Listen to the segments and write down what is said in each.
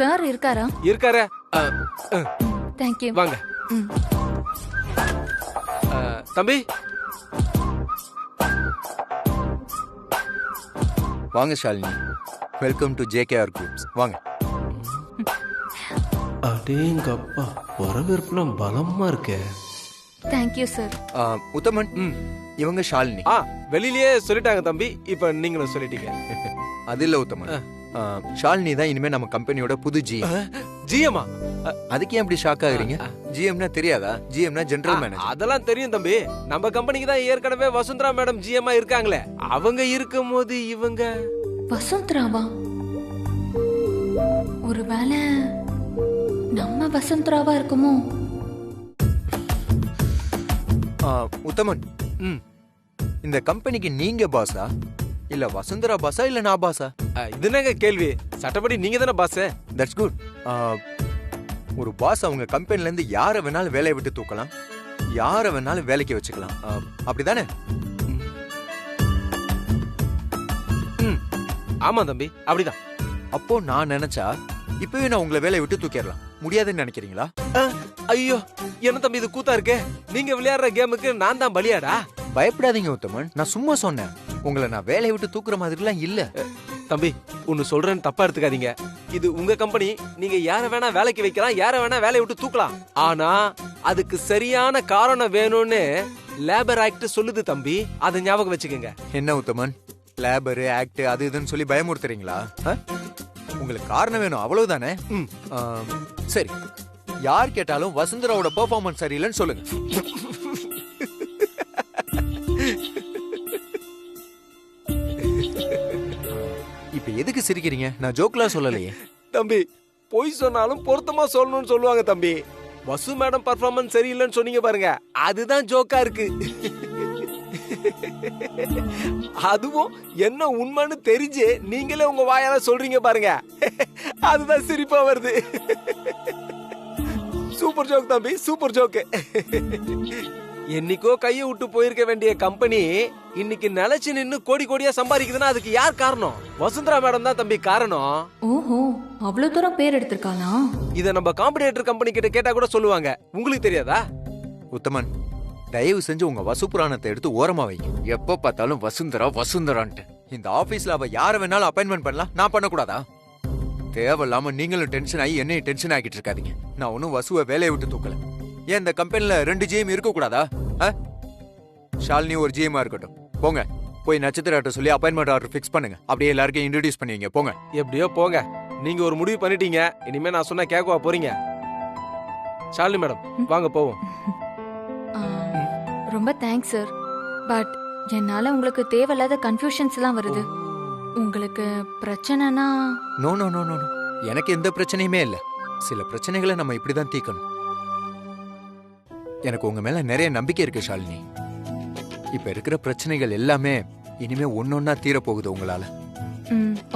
Sir இருக்காரா? இருக்காரே. Thank you. வாங்க தம்பி. வாங்க Shalini, welcome to JKR groups. வாங்க. அடேங்கப்பா, வரவேற்புலாம் பலமா இருக்கே. Thank you sir. உத்தமன், இவங்க ஷாலினி. வெளியிலேயே சொல்லிட்டாங்க தம்பி, இப்ப நீங்களும் சொல்லிட்டீங்க. அது இல்ல உத்தமன், ஷாலினி தான் இனிமே நம்ம கம்பெனியோட புது ஜிஎம். ஜிஎம்மா? அதுக்கு ஏன் அப்படி ஷாக் ஆகுறீங்க? ஜிஎம்னா தெரியாதா? ஜிஎம்னா ஜெனரல் மேனேஜர். அதெல்லாம் தெரியும் தம்பி. நம்ம கம்பெனிக்கு தான் ஏற்கனவே வசுந்தரா மேடம் ஜிஎம்மா இருக்காங்களே. அவங்க இருக்கும்போது இவங்க வசுந்தராவா? ஒருவேளை நம்ம வசுந்தராவா இருக்குமோ? உத்தமன், இந்த கம்பெனிக்கு நீங்க பாஸா இல்ல வசுந்தரா பாஸா இல்ல நான் பாஸா? இது என்னங்க கேள்வி? சட்டப்படி நீங்க தானே பாஸ். That's good. ஒரு பாஸ் அவங்க கம்பெனில இருந்து யாரை வேணாலும் வேலையை விட்டு தூக்கலாம், யாரை வேணாலும் வேலைக்கு வச்சுக்கலாம், அப்படிதானே? ஆமா தம்பி, அப்படிதான். அப்போ நான் நினைச்சா இப்பவே நான் உங்களை வேலையை விட்டு தூக்கிடலாம். முடியாதுன்னு நினைக்கிறீங்களா? ஐயோ, என்ன தம்பி இது கூத்தா இருக்கு? நீங்க விளையாடுற கேமுக்கு நான் தான் பலியாடா? பயப்படாதீங்க உத்தமன், நான் சும்மா சொன்னேன். உங்களை நான் வேலையை விட்டு தூக்குற மாதிரிலாம் இல்ல. தம்பி, ஒன்னு சொல்றேன்னு தப்பா எடுத்துக்காதீங்க. இது உங்க கம்பெனி. நீங்க யார வேணா வேலைக்கு வைக்கலாம், யார வேணா வேலையை விட்டு தூக்கலாம். ஆனா அதுக்கு சரியான காரணம் வேணும்னு லேபர் ஆக்ட் சொல்லுது தம்பி. அதை ஞாபகம் வச்சுக்கோங்க. என்ன உத்தமன், லேபர் ஆக்ட் அது இதுன்னு சொல்லி பயமுறுத்துறீங்களா? உங்களுக்கு காரணம் வேணும், அவ்வளவுதானே? சரி, யார் கேட்டாலும் வசுந்தராவோட பெர்ஃபார்மன்ஸ் சரியில்லைன்னு சொல்லுங்க. இப்ப எதுக்கு சிரிக்கிறீங்க? நான் ஜோக்லாம் சொல்லலையே. தம்பி, பொய் சொன்னாலும் பொருத்தமா சொல்லணும்னு சொல்லுவாங்க தம்பி. வசு மேடம் பெர்ஃபார்மன்ஸ் சரியில்லைன்னு சொன்னீங்க பாருங்க, அதுதான் ஜோக்கா இருக்கு. அதுவும் என்ன உண்மைன்னு தெரிஞ்சு நீங்களே உங்க வாயால சொல்றீங்க பாருங்க, அதுதான் சிரிப்பா வருது. சூப்பர் ஜோக் தம்பி, சூப்பர் ஜோக். என்னைக்கோ கையை விட்டு போயிருக்க வேண்டிய கம்பெனி இன்னைக்கு நிலைச்சு நின்னு கோடி கோடியா சம்பாதிக்குதுன்னா அதுக்கு யார் காரணம்? வசுந்தரா மேடம் தான் தம்பி காரணம். ஓஹோ, அவ்வளவு தூரம் பேர் எடுத்திருக்காளா? இத நம்ம காம்படிட்டர் கம்பெனி கிட்ட கேட்டா கூட சொல்லுவாங்க. உங்களுக்கு தெரியாதா? உத்தமன், தயவு செஞ்சு உங்க வசு புராணத்தை எடுத்து ஓரமா வைங்க. எப்ப பார்த்தாலும் வசுந்தரா வசுந்தரான்ட்டு. இந்த ஆபீஸ்ல அவ யார வேணாலும் அப்பாயின்மெண்ட் பண்ணலாம், நான் பண்ணக்கூடாதா? தேவையில்லாம நீங்களும் டென்ஷன் ஆகி என்னையும் டென்ஷன் ஆகிட்டு இருக்காதீங்க. நான் ஒன்னும் வசுவை வேலையை விட்டு தூக்கல. ஏன் இந்த கம்பெனில 2 ஜிஎம் இருக்க கூடாதா? ஷாலினி ஒரு ஜிஎம்மா இருக்கட்டும். போங்க, போய் நட்சத்திர சொல்லி அப்பாயின்மெண்ட் ஆர்டர் ஃபிக்ஸ் பண்ணுங்க. அப்படியே எல்லாருக்கும் இன்ட்ரோடியூஸ் பண்ணுவீங்க. போங்க. எப்படியோ போங்க. நீங்க ஒரு முடிவு பண்ணிட்டீங்க, இனிமே நான் சொன்னா கேட்கவா போறீங்க? ஷாலினி மேடம், வாங்க போவோம். ரொம்ப தேங்க்ஸ் சார். பட் என்னால உங்களுக்கு தேவையில்லாத கன்ஃபியூஷன்ஸ் எல்லாம் வருது. உங்களுக்கு பிரச்சனைனா? நோ நோ நோ நோ, எனக்கு எந்த பிரச்சனையுமே இல்ல. சில பிரச்சனைகளை நம்ம இப்படிதான் தீர்க்கணும். எனக்கு உங்க மேல நிறைய நம்பிக்கை இருக்கு ஷாலினி. இப்ப இருக்கிற பிரச்சனைகள் எல்லாமே இனிமே ஒன்னொன்னா தீர போகுது உங்களால.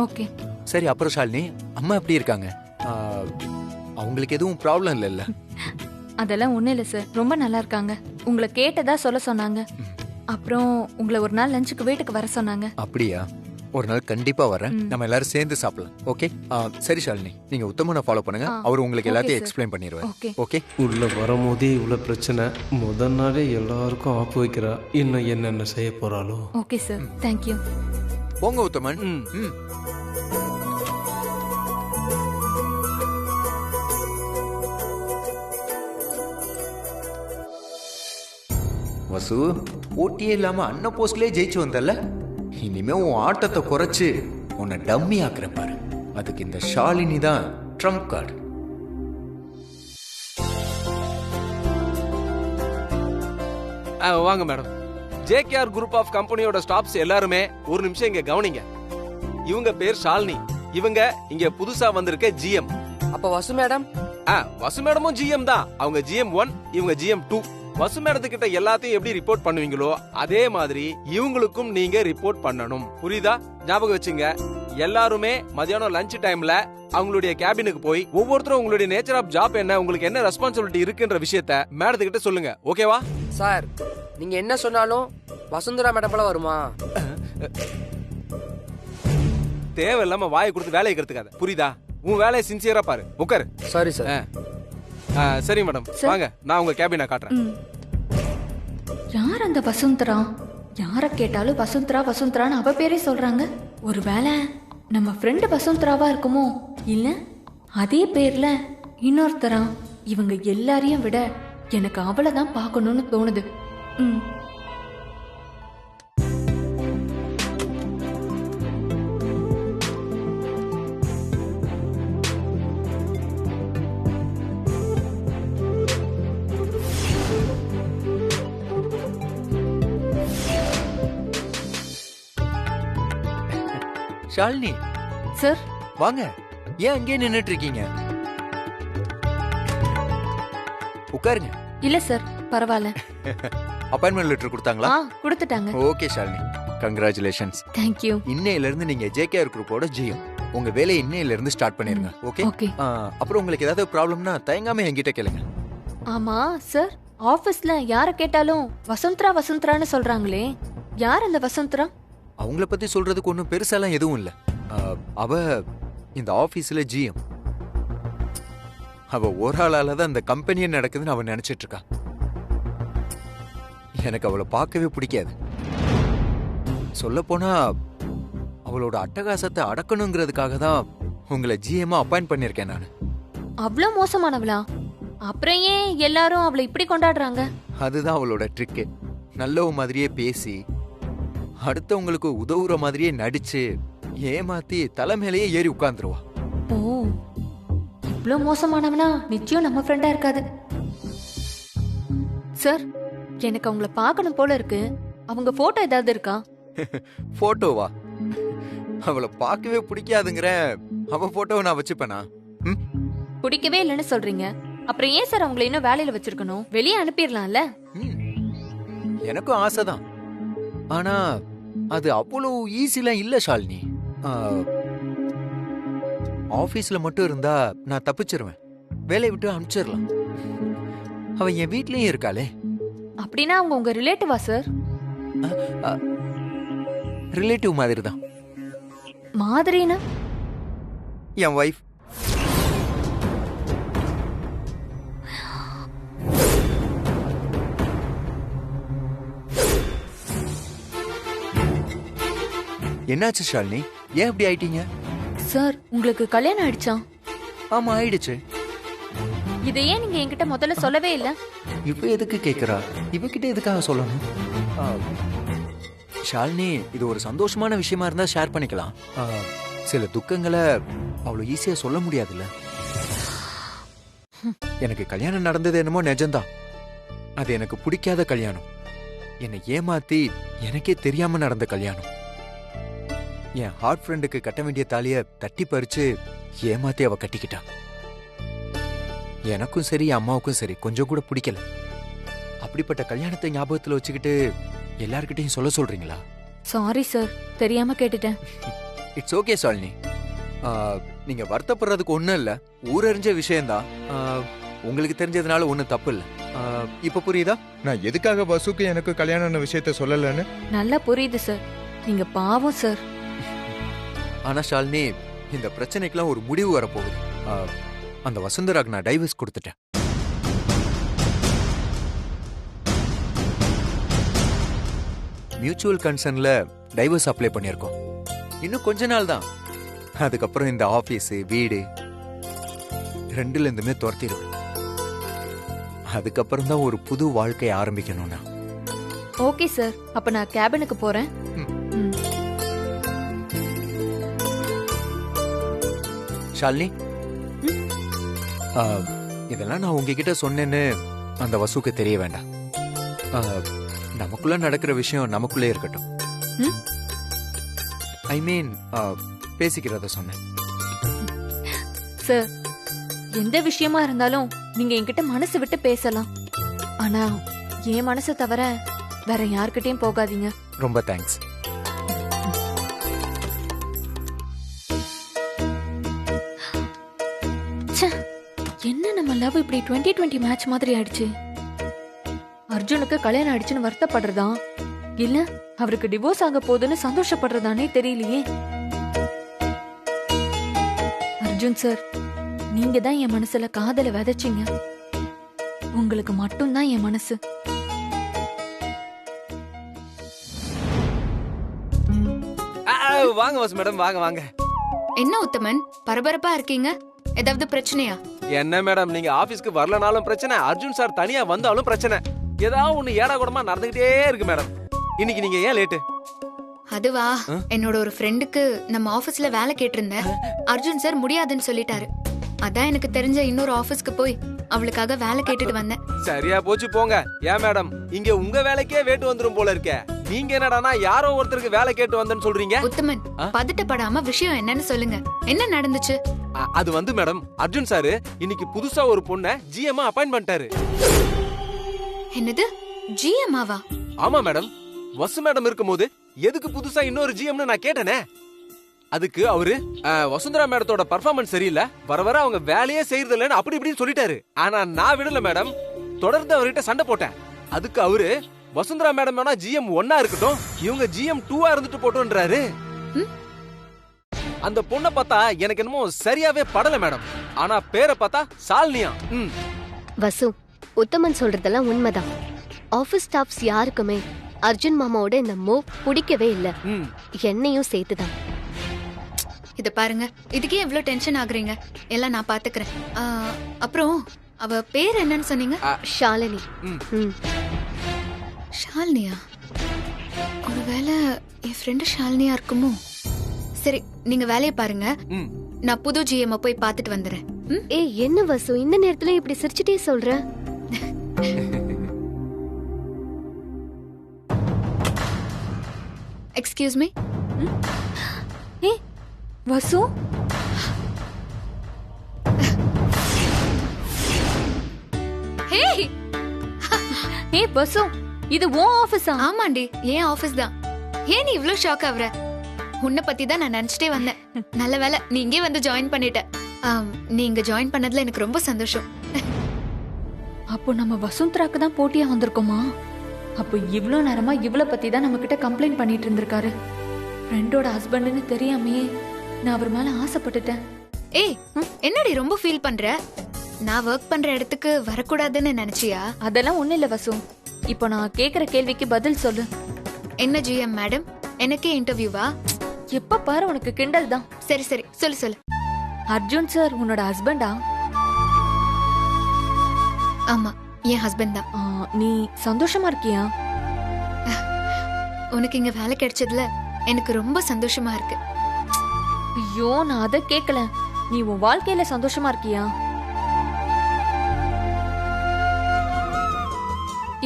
ஓகே. சரி, அப்புறம் ஷாலினி, அம்மா எப்படி இருக்காங்க? அவங்களுக்கு எதுவும் ப்ராப்ளம் இல்லைல்ல? அதெல்லாம் ஒண்ணும் இல்ல சார், ரொம்ப நல்லா இருக்காங்க. உங்களை கேட்டதா சொல்ல சொன்னாங்க. அப்புறம் உங்களை ஒரு நாள் லஞ்சுக்கு வீட்டுக்கு வர சொன்னாங்க. அப்படியா? ஒரு நாள் கண்டிப்பா வரேன், நம்ம எல்லாரும் சேர்ந்து சாப்பிடலாம். ஓகே? சரி ஷாலினி, நீங்க உத்தமனை ஃபாலோ பண்ணுங்க. அவர் உங்களுக்கு எல்லாத்தையும் எக்ஸ்பிளைன் பண்ணிடுவார். ஓகே? உள்ள வரும்போதே இவ்வளவு பிரச்சனை, முதல் நாளே எல்லாருக்கும் ஆப்பு வைக்கிறா. இன்னும் என்னென்ன செய்ய போறாளோ? Okay sir, thank you. போங்க உத்தமன். வசு, போட்டியே இல்லாம அன்ன போஸ்ட்லயே ஜெயிச்சு வந்தல்ல, இனிமே உன் ஆட்டத்தை குறைச்சு உன்னை டம்மி ஆக்குற பாரு. அதுக்கு இந்த ஷாலினி தான் ட்ரம்ப் கார்டு. வாங்க மேடம். ஜேகேஆர் குரூப் ஆஃப் கம்பெனியோட ஸ்டாஃப்ஸ் எல்லாருமே ஒரு நிமிஷம் இங்க கவனிங்க. இவங்க பேர் ஷாலினி, இவங்க இங்க புதுசா வந்திருக்க ஜிஎம். அப்ப வசு மேடம்? வசு மேடமும் ஜிஎம் தான். அவங்க GM 1, இவங்க GM 2. வசு மேடத்துக்கிட்ட எல்லாத்தையும் எப்படி ரிப்போர்ட் பண்ணுவீங்களோ அதே மாதிரி இவங்களுக்கும் நீங்க ரிப்போர்ட் பண்ணணும். புரியுதா? ஞாபகம் வச்சுங்க. எல்லாருமே மதியானம் லஞ்ச் டைம்ல அவங்களுடைய கேபினுக்கு போய் ஒவ்வொருத்தரும் உங்களுடைய நேச்சர் ஆஃப் ஜாப் என்ன, உங்களுக்கு என்ன ரெஸ்பான்சிபிலிட்டி இருக்குன்ற விஷயத்த மேடத்துக்கிட்ட சொல்லுங்க. ஓகேவா? சார், நீங்க என்ன சொன்னாலும் வசுந்தரா மேடம் போல வருமா? தேவையில்லாம வாயை கொடுத்து வேலையை கத்துக்காத. புரியுதா? உன் வேலையை சின்சியரா பாரு. உட்காரு. Sorry sir. சரி மேடம், Sir. வாங்க நான் உங்க கேபினை காட்டுறேன். ம். யார் அந்த வசுந்தரா? யாரை கேட்டாலும் வசுந்தரா வசுந்தரான்னு அவ பேரே சொல்றாங்க. ஒருவேளை நம்ம ஃப்ரெண்டு வசுந்தராவா இருக்குமோ? இல்ல அதே பேர்ல இன்னொருத்தரா? இவங்க எல்லாரையும் விட எனக்கு அவளை தான் பார்க்கணும்னு தோணுது. ம். ஷாலினி சார், வாங்க. ஏன் அங்கேயே நின்னுட்டு இருக்கீங்க? உட்காருங்க. இல்ல சார், பரவாயில்ல. அப்பாயின்மெண்ட் லெட்டர் கொடுத்தாங்களா? கொடுத்துட்டாங்க. Okay Shalini, congratulations. தேங்க்யூ. இன்னையில இருந்து நீங்க ஜேகேஆர் குரூப்போட ஜிஎம். உங்க வேலையை இன்னையில இருந்து ஸ்டார்ட் பண்ணிருங்க. ஓகே? ஓகே. அப்புறம் உங்களுக்கு ஏதாவது ப்ராப்ளம்னா தயங்காம என்கிட்ட கேளுங்க. ஆமா சார், ஆபீஸ்ல யாரை கேட்டாலும் வசுந்தரா வசுந்தரான்னு சொல்றாங்களே, யார் அந்த வசுந்தரா? அவங்கள பத்தி சொல்றதுக்கு ஒன்றும் பெருசாலாம் எதுவும் இல்ல. அவ இந்த ஆபீஸ்ல ஜிஎம். அவ ஒரு ஆளால தான் இந்த கம்பெனியே நடக்குதுன்னு அவ நினைச்சிட்டு இருக்கா. எனக்கு அவளை பார்க்கவே பிடிக்காது. சொல்ல போனா அவளோட அட்டகாசத்தை அடக்கணுங்கிறதுக்காக தான் உங்களை ஜிஎம்மா அப்பாயிண்ட் பண்ணிருக்கேன் நான். அவ்வளோ மோசமானவளா? அப்புறம் ஏன் எல்லாரும் அவளை இப்படி கொண்டாடுறாங்க? அதுதான் அவளோட ட்ரிக்கு. நல்லவ மாதிரியே பேசி அடுத்தவங்களுக்கு உதவுற மாதிரியே நடிச்சு ஏமாத்தி தலைமையிலேயே ஏறி உட்கார்ந்துருவா. ஓ, இவ்வளோ மோசமானவனா நிச்சயம் நம்ம ஃப்ரெண்டா இருக்காது. சார், எனக்கு அவங்கள பார்க்கணும் போல இருக்கு. அவங்க போட்டோ ஏதாவது இருக்கா? போட்டோவா? அவளை பார்க்கவே பிடிக்காதுங்கிற அவ போட்டோவை நான் வச்சுப்பேனா? பிடிக்கவே இல்லைன்னு சொல்றீங்க. அப்புறம் ஏன் சார் அவங்களை இன்னும் வேலையில வச்சிருக்கணும்? வெளியே அனுப்பிடலாம்ல. எனக்கும் ஆசைதான். ஆனா அது அவ்வளவு ஈஸிலாம் இல்ல ஷாலினி. ஆபீஸ்ல மட்டும் இருந்தா நான் தப்பிச்சிருவேன். வேலையை விட்டு அனுப்பிச்சிடலாம். அவ என் வீட்லயும் இருக்காளே. அப்படின்னா அவங்க உங்க ரிலேட்டிவா சார்? ரிலேட்டிவ் மாதிரி தான். மாதிரினா? என் வைஃப். என்னாச்சு ஷாலினி? ஏன் இப்படி ஆயிட்டீங்க? சார், உங்களுக்கு கல்யாணம் ஆயிடுச்சா? ஆமா, ஆயிடுச்சு. இதை ஏன் நீங்க என்கிட்ட முதல்ல சொல்லவே இல்ல? இப்ப எதுக்கு கேக்குறா? இவகிட்ட எதுக்காக சொல்லணும்? ஷாலினி, இது ஒரு சந்தோஷமான விஷயமா இருந்தா ஷேர் பண்ணிக்கலாம். சில துக்கங்களை அவ்வளவு ஈஸியா சொல்ல முடியாதுல்ல. எனக்கு கல்யாணம் நடந்தது என்னமோ நிஜம்தான். அது எனக்கு பிடிக்காத கல்யாணம். என்னை ஏமாத்தி எனக்கே தெரியாம நடந்த கல்யாணம். என் ஹார்ட் ஃப்ரெண்டுக்கு கட்ட வேண்டிய தாலிய தட்டி பறிச்சு ஏமாத்தி அவ கட்டிக்கிட்டா. எனக்கும் சரி அம்மாவுக்கும் சரி கொஞ்சம் கூட பிடிக்கல. அப்படிப்பட்ட கல்யாணத்தை ஞாபகத்துல வச்சுக்கிட்டு எல்லார்கிட்டையும் சொல்ல சொல்றீங்களா? சாரி சார், தெரியாம கேட்டுட்டேன். It's okay Shalini. நீங்க வருத்தப்படுறதுக்கு ஒண்ணும் இல்ல. ஊரறிஞ்ச விஷயம்தான். உங்களுக்கு தெரிஞ்சதுனால ஒண்ணும் தப்பு இல்ல. இப்ப புரியுதா நான் எதுக்காக வசுக்கு எனக்கு கல்யாணம் விஷயத்த சொல்லலன்னு? நல்லா புரியுது சார். நீங்க பாவம் சார். ஆனா ஷாலினி, இந்த பிரச்சனைக்கெல்லாம் ஒரு முடிவு வரப்போகுது. அந்த வசுந்தராக்கு நான் டைவர்ஸ் கொடுத்துட்டேன். மியூச்சுவல் கன்சர்ன்ல டைவர்ஸ் அப்ளை பண்ணியிருக்கோம். இன்னும் கொஞ்ச நாள் தான். அதுக்கப்புறம் இந்த ஆபீஸ் வீடு ரெண்டுல இருந்துமே துரத்திடுவேன். அதுக்கப்புறம் தான் ஒரு புது வாழ்க்கையை ஆரம்பிக்கணும்னா. ஓகே சார், அப்ப நான் கேபினுக்கு போறேன். ஷாலினி, இதெல்லாம் நான் உங்ககிட்ட சொன்னேன்னு அந்த வசுக்கு தெரிய வேண்டாம். நமக்குள்ள நடக்கிற விஷயம் நமக்குள்ளே இருக்கட்டும். ஐ மீன், பேசிக்கிறத சொன்னேன். சார், எந்த விஷயமா இருந்தாலும் நீங்க என்கிட்ட மனசு விட்டு பேசலாம். ஆனா என் மனசை தவிர வேற யார்கிட்டயும் போகாதீங்க. ரொம்ப தேங்க்ஸ். என்ன நம்ம லவ் இப்படி 2020 மேட்ச் மாதிரி ஆயிடுச்சு? அர்ஜுனுக்கு கல்யாணம் ஆயிடுச்சுன்னு வருத்தப்படுறதா, இல்ல அவருக்கு டிவோர்ஸ் ஆக போகுதுன்னு சந்தோஷப்படுறதானே தெரியலையே. அர்ஜுன் சார், நீங்க தான் என் மனசுல காதல விதைச்சீங்க. உங்களுக்கு மட்டும்தான் என் மனசு. வாங்க வசு மேடம், வாங்க வாங்க. என்ன உத்தமன், பரபரப்பா இருக்கீங்க? ஏதாவது பிரச்சனையா? என்ன மேடம், நீங்க ஆபீஸ்க்கு வரலனாலும் பிரச்சனை, அர்ஜுன் சார் தனியா வந்தாலும் பிரச்சனை. ஏதாவது ஒண்ணு ஏடா கூடமா நடந்துகிட்டே இருக்கு மேடம். இன்னைக்கு நீங்க ஏன் லேட்டு? அதுவா, என்னோட ஒரு ஃப்ரெண்டுக்கு நம்ம ஆபீஸ்ல வேலை கேட்டிருந்தேன். அர்ஜுன் சார் முடியாதுன்னு சொல்லிட்டாரு. அதான் எனக்கு தெரிஞ்ச இன்னொரு ஆபீஸ்க்கு போய் அவளுக்காக வேலை கேட்டுட்டு வந்தேன். சரியா போச்சு போங்க. ஏன் மேடம், இங்க உங்க வேலைக்கே வேட்டு வந்துரும் போல இருக்க. நீங்க என்னடானா யாரோ ஒருத்தருக்கு வேலை கேட்டு வந்தேன்னு சொல்றீங்க? உத்தமன், பதட்டப்படாம விஷயம் என்னன்னு சொல்லுங்க. என்ன நடந்துச்சு? அது வந்து மேடம், அர்ஜுன் சார் இன்னைக்கு புதுசா ஒரு பொண்ண ஜிஎம் அப்பாயிண்ட் பண்ணிட்டாரு. என்னது, ஜிஎம்மாவா? ஆமா மேடம். வசு மேடம் இருக்கும்போது எதுக்கு புதுசா இன்னொரு ஜிஎம்னு நான் கேட்டேனே. அதுக்கு அவரு வசுந்தரா மேடத்தோட பர்ஃபார்மன்ஸ் சரியில்லை, வர வர அவங்க வேலையே செய்யறது இல்லைன்னு அப்படி இப்படின்னு சொல்லிட்டாரு. ஆனா நான் விடல மேடம், தொடர்ந்து அவர்கிட்ட சண்டை போட்டேன். அதுக்கு அவரு வசுந்தரா மேடம் வேணா ஜிஎம் 1 இருக்கட்டும், இவங்க ஜிஎம் 2 இருந்துட்டு போட்டோன்றாரு. அந்த பொண்ணை பார்த்தா எனக்கு என்னமோ சரியாவே படல மேடம். ஆனா பேரை பார்த்தா சால்னியா. வசு, உத்தமன் சொல்றதெல்லாம் உண்மைதான். ஆபீஸ் ஸ்டாஃப்ஸ் யாருக்குமே அர்ஜுன் மாமாவோட இந்த மூவ் பிடிக்கவே இல்ல. என்னையும் சேர்த்துதான். இத பாருங்க, இதுக்கே இவ்ளோ டென்ஷன் ஆகுறீங்க? எல்லாம் நான் பாத்துக்கிறேன். அப்புறம் அவ பேர் என்னன்னு சொன்னீங்க? ஷாலினி. ஷாலினியா? ஒருவேளை என் ஃப்ரெண்டு ஷாலினியா இருக்குமோ? சரி, நீங்க வேலையை பாருங்க. நான் புது ஜிஎம் போய் பாத்துட்டு வந்துடுறேன். ஏய், என்ன வசு இந்த நேரத்துல இப்படி சிரிச்சுட்டே சொல்ற? Excuse me. வசு, வசு, இது உன் ஆபீஸா? ஆமாண்டி, ஏன் ஆபீஸ் தான். ஏன் நீ இவ்ளோ ஷாக் ஆகுற? உன்னை பத்தி தான் நான் நினைச்சிட்டே வந்தேன். நல்ல வேலை நீ இங்கே வந்து ஜாயின் பண்ணிட்ட. நீ இங்க ஜாயின் பண்ணதுல எனக்கு ரொம்ப சந்தோஷம். அப்போ நம்ம வசுந்தராக்கு தான் போட்டியா வந்திருக்கோமா? அப்போ இவ்ளோ நேரமா இவளை பத்தி தான் நம்ம கிட்ட கம்ப்ளைண்ட் பண்ணிட்டு இருந்திருக்காரு. ஃப்ரெண்டோட ஹஸ்பண்ட்னு தெரியாமையே நான் அவர் மேல ஆசைப்பட்டுட்டேன். ஏய், என்னடி ரொம்ப ஃபீல் பண்ற? நான் ஒர்க் பண்ற இடத்துக்கு வரக்கூடாதுன்னு நினைச்சியா? அதெல்லாம் ஒண்ணு இல்ல வசு. இப்போ நான் கேக்குற கேள்விக்கு பதில் சொல்லு. என்ன ஜிஎம் மேடம், எனக்கே இன்டர்வியூவா? எப்ப பாரு உனக்கு கிண்டல் தான். சரி சரி, சொல்லு சொல்லு. அர்ஜுன் சார் உன்னோட ஹஸ்பண்டா? ஆமா, என் ஹஸ்பண்ட் தான். நீ சந்தோஷமா இருக்கியா? உனக்கு இங்க வேலை கிடைச்சதுல எனக்கு ரொம்ப சந்தோஷமா இருக்கு. ஐயோ, நான் அதை கேட்கல. நீ உன் வாழ்க்கையில சந்தோஷமா இருக்கியா?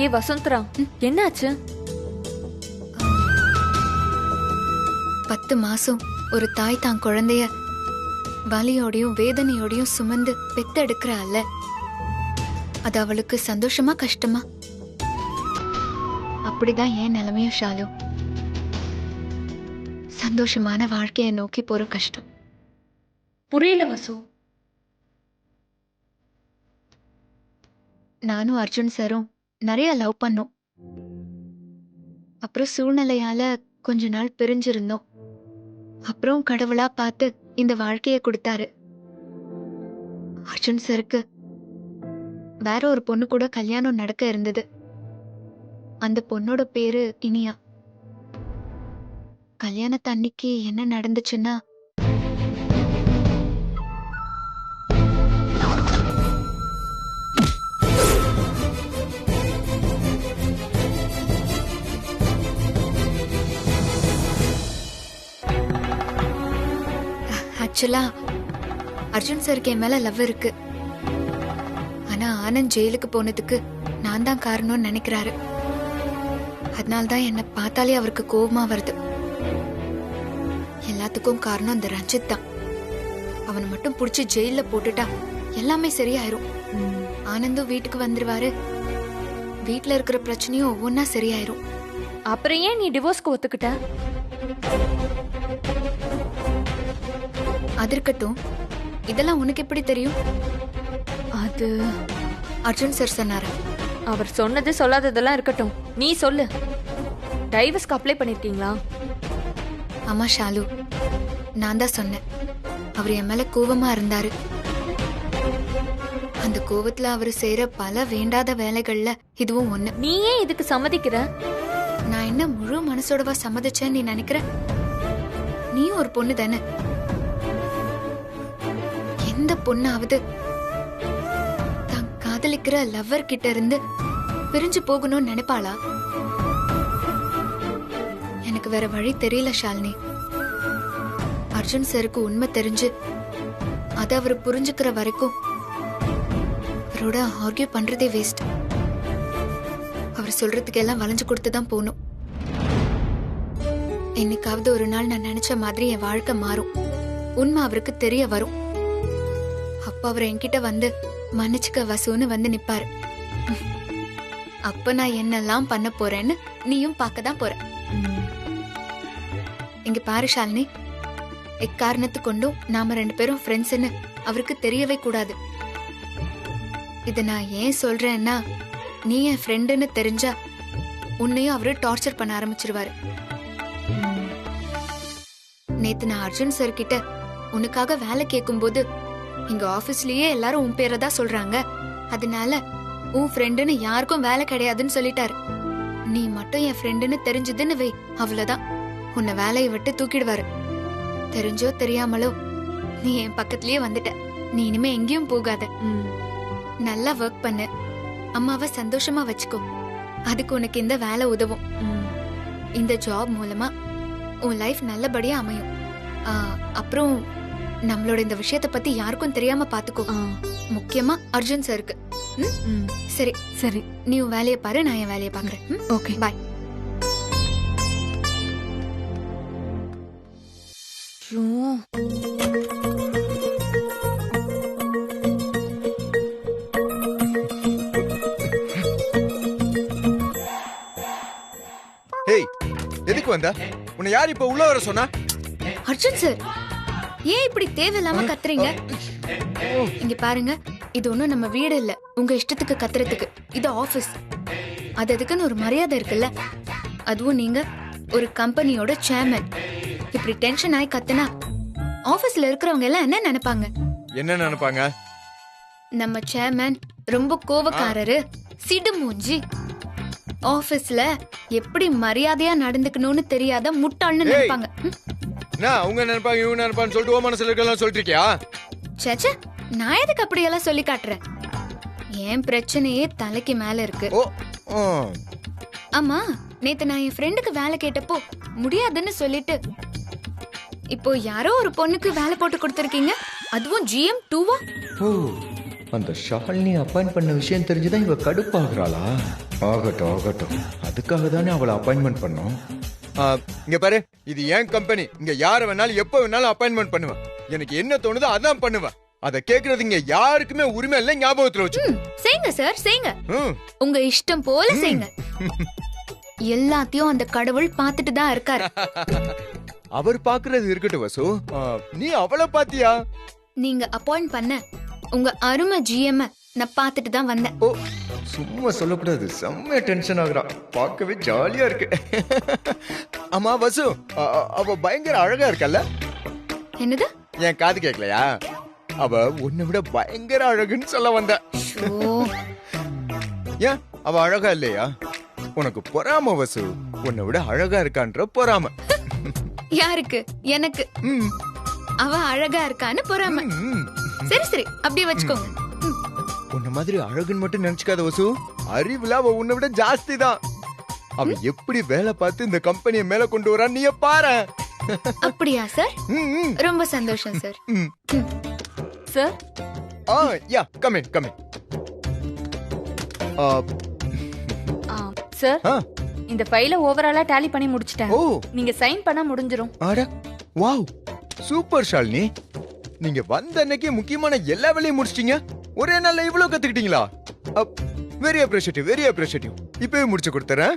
ஏ வசுந்தரா, என்னாச்சு? 10 மாசம் ஒரு தாய் தான் குழந்தைய வலியோடையும் வேதனையோடையும் சுமந்து பெத்தெடுக்கிறாள்ல, அது அவளுக்கு சந்தோஷமா கஷ்டமா? அப்படிதான் ஏன் நிலைமையும் ஷாலு. சந்தோஷமான வாழ்க்கையை நோக்கி போற கஷ்டம். புரியல வசு. நானும் அர்ஜுன் சாரும் நிறைய லவ் பண்ணோம். அப்புறம் சூழ்நிலையால கொஞ்ச நாள் பிரிஞ்சிருந்தோம். அப்புறம் கடவுளா பார்த்து இந்த வாழ்க்கையை கொடுத்தாரு. அர்ஜுன் சாருக்கு வேற ஒரு பொண்ணு கூட கல்யாணம் நடக்க இருந்தது. அந்த பொண்ணோட பேரு இனியா. கல்யாணத்தன்னைக்கு என்ன நடந்துச்சுன்னா, ஆக்சுவலா அர்ஜுன் சாருக்கு என் மேல லவ் இருக்கு. ஆனா ஆனந்த் ஜெயிலுக்கு போனதுக்கு நான் தான் காரணம்னு நினைக்கிறாரு. அதனால்தான் என்ன பார்த்தாலே அவருக்கு கோபமா வருது. எல்லாத்துக்கும் காரணம் அந்த ரஞ்சித் தான். அவனை மட்டும் புடிச்சு ஜெயில போட்டுட்டா எல்லாமே சரியாயிரும். ஆனந்தும் வீட்டுக்கு வந்துருவாரு. வீட்டுல இருக்கிற பிரச்சனையும் ஒவ்வொன்னா சரியாயிரும். அப்புறம் ஏன் நீ டிவோர்ஸ்க்கு ஒத்துக்கிட்ட? அது இருக்கட்டும், இதெல்லாம் உனக்கு எப்படி தெரியும்? அது அர்ஜுன் சார் சொன்னாரு. அவர் சொன்னது சொல்லாததெல்லாம் இருக்கட்டும், நீ சொல்லு. டைவர்ஸ்க்கு அப்ளை பண்ணிருக்கீங்களா? ஆமா ஷாலு, நான் தான் சொன்னேன். அவர் என் மேல கோவமா இருந்தாரு. அந்த கோவத்துல அவர் செய்யற பல வேண்டாத வேலைகள்ல இதுவும் ஒண்ணு. நீ ஏன் இதுக்கு சம்மதிக்கிற? நான் என்ன முழு மனசோடவா சம்மதிச்சேன்னு நீ நினைக்கிற? நீ ஒரு பொண்ணு தானே. எந்த பொண்ணாவது தான் காதலிக்கிற லவ்வர் கிட்ட இருந்து பிரிஞ்சு போகணும்னு நினைப்பாளா? எனக்கு வேற வழி தெரியல ஷாலினி. அர்ஜுன் சாருக்கு உண்மை தெரிஞ்சு அதை அவர் புரிஞ்சுக்கிற வரைக்கும் அவரோட ஆர்கியூ பண்றதே வேஸ்ட். அவர் சொல்றதுக்கு எல்லாம் வளைஞ்சு கொடுத்துதான் போகணும். என்னைக்காவது ஒரு நாள் நான் நினைச்ச மாதிரி என் வாழ்க்கை மாறும், உண்மை அவருக்கு தெரிய வரும். அப்ப அவர் என்கிட்ட வந்து மன்னிச்சுக்க வசுன்னு வந்து நிப்பாரு. அப்ப நான் என்னெல்லாம் பண்ண போறேன்னு நீயும் பார்க்கதான் போற. இங்க பாரு ஷாலினி, எக்காரணத்து கொண்டும் நாம 2 பேரும் ஃப்ரெண்ட்ஸ்ன்னு அவருக்கு தெரியவே கூடாது. இத நான் ஏன் சொல்றேன்னா, நீ என் ஃப்ரெண்டுன்னு தெரிஞ்சா உன்னையும் அவரு டார்ச்சர் பண்ண ஆரம்பிச்சிருவாரு. நேத்து நான் அர்ஜுன் சார் கிட்ட உனக்காக வேலை கேட்கும் போது இங்க ஆபீஸ்லயே எல்லாரும் உன் பேரை தான் சொல்றாங்க, அதனால உன் ஃப்ரெண்டுன்னு யாருக்கும் வேலை கிடையாதுன்னு சொல்லிட்டாரு. நீ மட்டும் என் ஃப்ரெண்டுன்னு தெரிஞ்சதுன்னு வை, அவ்வளவுதான், உன்னை வேலையை விட்டு தூக்கிடுவாரு. தெரிஞ்சோ தெரியாமலோ நீ என் பக்கத்துலயே வந்துட்ட. நீ இனிமே எங்கேயும் போகாத. நல்லா ஒர்க் பண்ணு, அம்மாவை சந்தோஷமா வச்சுக்கோ. அதுக்கு உனக்கு இந்த வேலை உதவும். இந்த ஜாப் மூலமா உன் லைஃப் நல்லபடியா அமையும். அப்புறம் நம்மளோட இந்த விஷயத்தை பத்தி யாருக்கும் தெரியாம பாத்துக்கோ, முக்கியமா அர்ஜுன் சாருக்கு. சரி சரி, நீ உன் வேலையை பாரு, நான் என் வேலையை பாக்குறேன். ஓகே, பாய். ஹேய், எதுக்கு வந்த? உன்னை யார் இப்ப உள்ள வர சொன்னா? அர்ஜுன் சார், ஏன் இப்படி தேவையில்லாம கத்துறீங்க? இங்க பாருங்க, இது ஒண்ணும் நம்ம வீடு இல்ல உங்க இஷ்டத்துக்கு கத்துறதுக்கு. இது ஆபீஸ். அதுக்குன்னு ஒரு மரியாதை இருக்குல்ல. அதுவும் நீங்க ஒரு கம்பெனியோட சேர்மன். இப்படி டென்ஷன் ஆகி கத்துனா ஆபீஸ்ல இருக்கிறவங்க எல்லாம் என்ன நினைப்பாங்க? என்ன நினைப்பாங்க? நம்ம சேர்மன் ரொம்ப கோவக்காரரு, சிடு மூஞ்சி, ஆபீஸ்ல எப்படி மரியாதையா நடந்துக்கணும்னு தெரியாத முட்டாள்னு நினைப்பாங்க. அவங்க நினைப்பாங்க, இவங்க நினைப்பான்னு சொல்லிட்டு ஓ மனசுல இருக்கலாம் சொல்லிட்டு இருக்கியா? சேச்சே, நான் எதுக்கு அப்படியெல்லாம் சொல்லி காட்டுறேன்? என் பிரச்சனையே தலைக்கு மேல இருக்கு. ஆமா, நேத்து நான் என் ஃப்ரெண்டுக்கு வேலை கேட்டப்போ முடியாதுன்னு சொல்லிட்டு இப்போ யாரோ ஒரு பொண்ணுக்கு வேலை போட்டு கொடுத்திருக்கீங்க, அதுவும் GM 2வா? ஓ, அந்த ஷாலினி அப்பாயிண்ட் பண்ண விஷயம் தெரிஞ்சுதான் இவ கடுப்பாகிறாளா? ஆகட்டும் ஆகட்டும், அதுக்காக தானே அவளை அப்பாயின்மெண்ட் பண்ணோம். இங்க பாரு, இது ஏன் கம்பெனி. இங்க யார வேணாலும் எப்ப வேணாலும் அப்பாயின்மெண்ட் பண்ணுவேன். எனக்கு என்ன தோணுதோ அதான் பண்ணுவேன். அத கேக்குறது இங்க யாருக்குமே உரிமை இல்ல, ஞாபகத்துல வச்சு. செய்யுங்க சார், செய்யுங்க. உங்க இஷ்டம் போல செய்யுங்க. எல்லாத்தையும் அந்த கடவுள் பார்த்துட்டு தான் இருக்காரு. அவர் பாக்குறது இருக்கட்டும் வசு, நீ அவளை பாத்தியா? நீங்க அப்பாயிண்ட் பண்ண உங்க அருமை GM நான் பார்த்துட்டு தான் வந்தேன். ஓ, சும்மா சொல்லக்கூடாது, செம்ம டென்ஷன் ஆகுறா. பார்க்கவே ஜாலியா இருக்கு. ஆமா வசு, அவ பயங்கர அழகா இருக்கல்ல? என்னது? என் காது கேட்கலையா? அவ உன்னை விட பயங்கர அழகுன்னு சொல்ல வந்த. ஏன் அவ அழகா இல்லையா? உனக்கு பொறாம வசு, உன்னை விட அழகா இருக்கான்ற பொறாம. யாருக்கு? எனக்கு. அவ அழகா இருக்கான்னு பொறாம. சரி சரி, அப்படியே வச்சுக்கோங்க. உன்ன மாதிரி அழகுன்னு மட்டும் நினைச்சுக்காத வசு, அறிவுல அவ உன்னை விட ஜாஸ்தி தான். அவ எப்படி வேலை பார்த்து இந்த கம்பெனியை மேல கொண்டு வரா நீ பாரு. அப்படியா சார்? ரொம்ப சந்தோஷம் sir. Sir, yeah, come in, come in. Sir, இந்த ஃபைலை ஓவராலா டாலி பண்ணி முடிச்சிட்டேன். ஓ, நீங்க சைன் பண்ண முடிஞ்சிரும். அட வாவ், சூப்பர் ஷாலினி. நீங்க வந்த அன்னைக்கு முக்கியமான எல்லா வேலையும் முடிச்சிட்டீங்க. ஒரே நாள்ல இவ்வளவு கத்துக்கிட்டீங்களா? Very appreciative, very appreciative. இப்பவே முடிச்சு கொடுத்துறேன்.